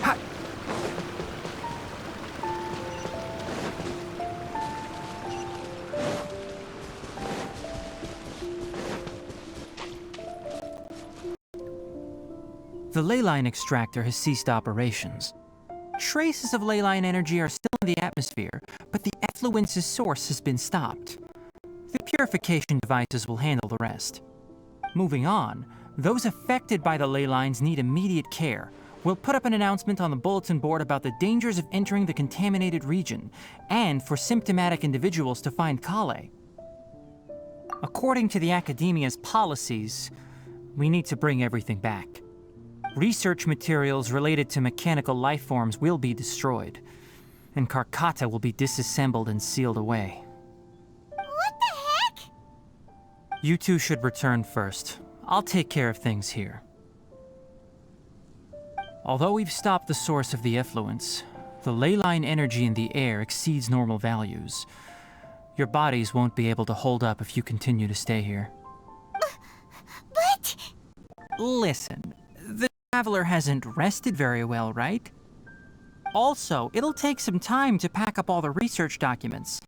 Ha! The leyline extractor has ceased operations. Traces of leyline energy are still in the atmosphere, but the effluence's source has been stopped. The purification devices will handle the rest. Moving on, those affected by the ley lines need immediate care. We'll put up an announcement on the bulletin board about the dangers of entering the contaminated region, and for symptomatic individuals to find Kale. According to the Academia's policies, we need to bring everything back. Research materials related to mechanical life forms will be destroyed, and Karkata will be disassembled and sealed away. What the heck? You two should return first. I'll take care of things here. Although we've stopped the source of the effluence, the leyline energy in the air exceeds normal values. Your bodies won't be able to hold up if you continue to stay here. But... Listen, the traveler hasn't rested very well, right? Also, it'll take some time to pack up all the research documents.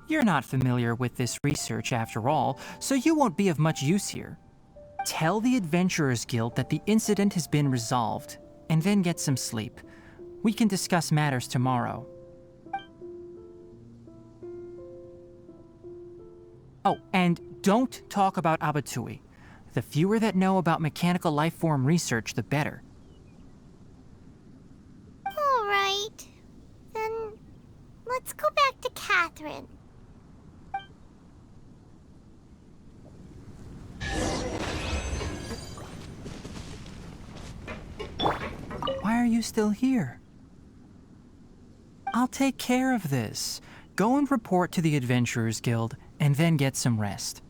You're not familiar with this research after all, so you won't be of much use here. Tell the Adventurers Guild that the incident has been resolved, and then get some sleep. We can discuss matters tomorrow. Oh, and don't talk about Abatui. The fewer that know about mechanical life form research, the better. All right. Then let's go back to Catherine. Why are you still here? I'll take care of this. Go and report to the Adventurers Guild, and then get some rest.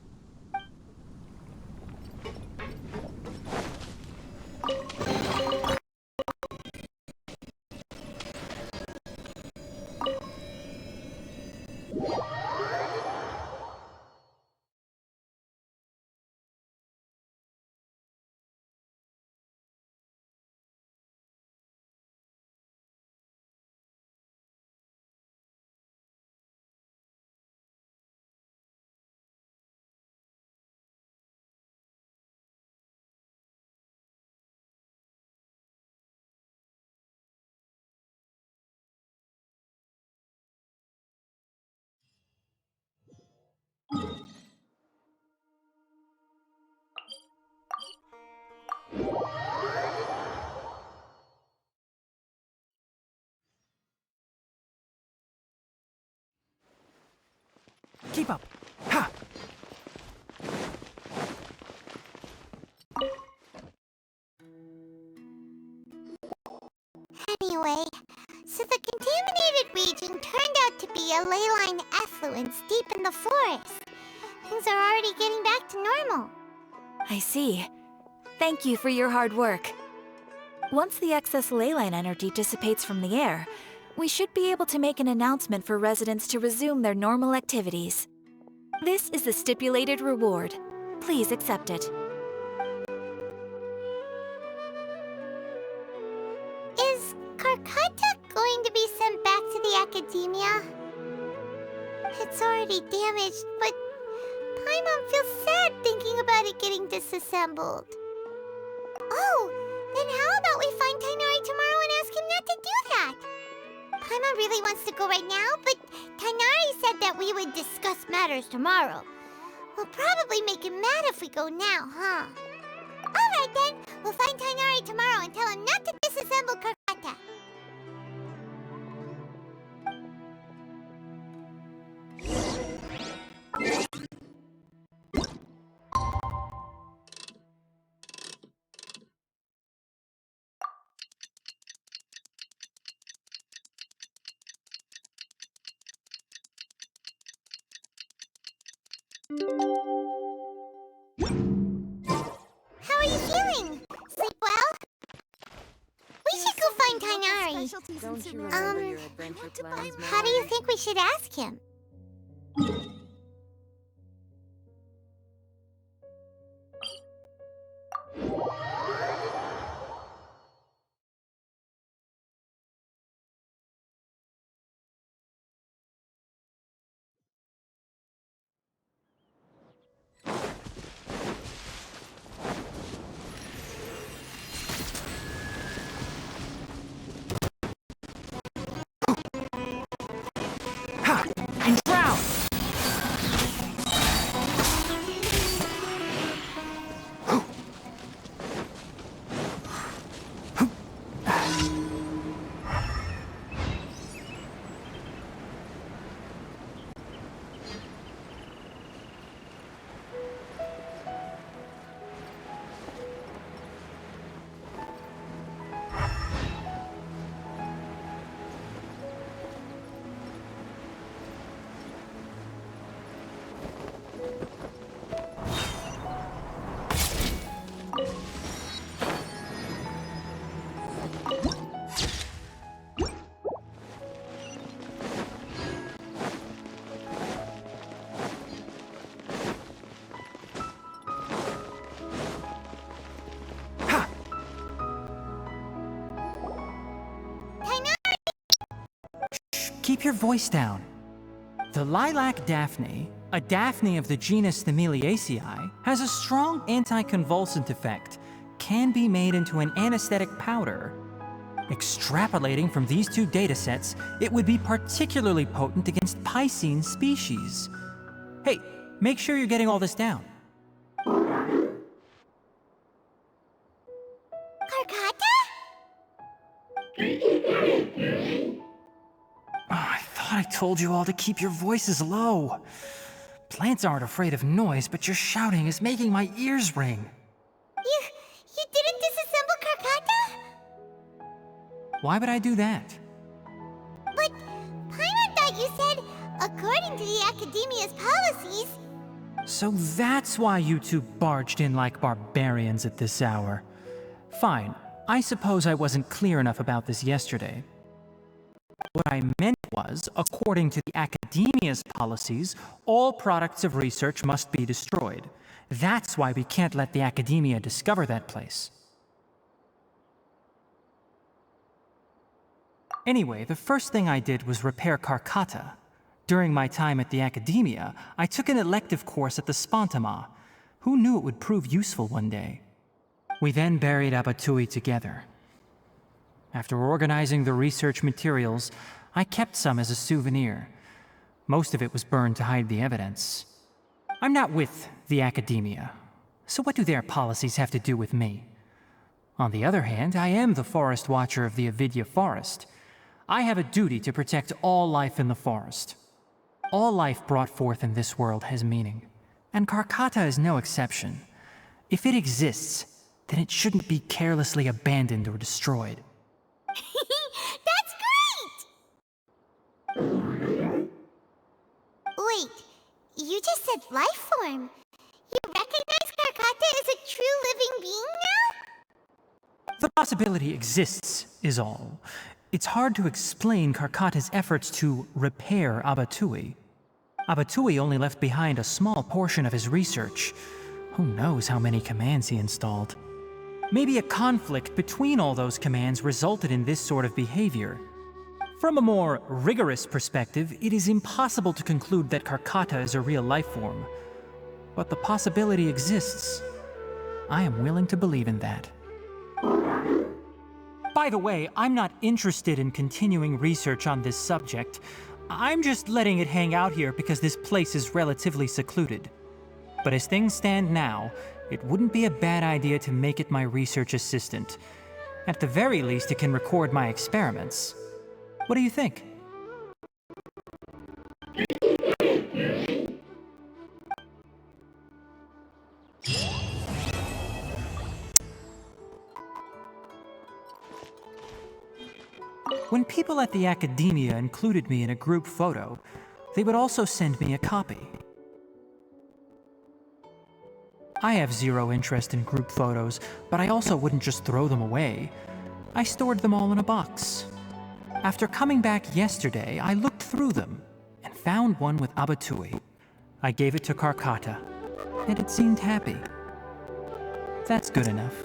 Keep up! Ha! Anyway, so the contaminated region turned out to be a leyline effluence deep in the forest. Things are already getting back to normal. I see. Thank you for your hard work. Once the excess leyline energy dissipates from the air, we should be able to make an announcement for residents to resume their normal activities. This is the stipulated reward. Please accept it. Is Karkata going to be sent back to the Academia? It's already damaged, but Paimon feels sad thinking about it getting disassembled. Oh, then how about we find Tainari tomorrow and ask him not to do that? Paimon really wants to go right now, but Tainari said that we would discuss matters tomorrow. We'll probably make him mad if we go now, huh? Alright then, we'll find Tainari tomorrow and tell him not to disassemble Karkata. How are you feeling? Sleep well? We should go find Tainari. Don't you remember your adventure plans, How do you think we should ask him? keep your voice down. The lilac daphne, a daphne of the genus Thameliaceae, has a strong anticonvulsant effect, can be made into an anesthetic powder. Extrapolating from these two datasets, it would be particularly potent against Piscine species. Hey, make sure you're getting all this down. Karkata? I thought I told you all to keep your voices low. Plants aren't afraid of noise, but your shouting is making my ears ring. You didn't disassemble Karkata? Why would I do that? But Paimon thought you said, according to the Academia's policies... So that's why you two barged in like barbarians at this hour. Fine, I suppose I wasn't clear enough about this yesterday. What I meant was, according to the Academia's policies, all products of research must be destroyed. That's why we can't let the Academia discover that place. Anyway, the first thing I did was repair Karkata. During my time at the Academia, I took an elective course at the Spontama. Who knew it would prove useful one day? We then buried Abatui together. After organizing the research materials, I kept some as a souvenir. Most of it was burned to hide the evidence. I'm not with the Academia, so what do their policies have to do with me? On the other hand, I am the Forest Watcher of the Avidya Forest. I have a duty to protect all life in the forest. All life brought forth in this world has meaning, and Karkata is no exception. If it exists, then it shouldn't be carelessly abandoned or destroyed. That's great! Wait, you just said life form. You recognize Karkata as a true living being now? The possibility exists, is all. It's hard to explain Karkata's efforts to repair Abatui. Abatui only left behind a small portion of his research. Who knows how many commands he installed? Maybe a conflict between all those commands resulted in this sort of behavior. From a more rigorous perspective, it is impossible to conclude that Karkata is a real life form. But the possibility exists. I am willing to believe in that. By the way, I'm not interested in continuing research on this subject. I'm just letting it hang out here because this place is relatively secluded. But as things stand now, it wouldn't be a bad idea to make it my research assistant. At the very least, it can record my experiments. What do you think? When people at the Academia included me in a group photo, they would also send me a copy. I have zero interest in group photos, but I also wouldn't just throw them away. I stored them all in a box. After coming back yesterday, I looked through them and found one with Abatui. I gave it to Karkata, and it seemed happy. That's good enough.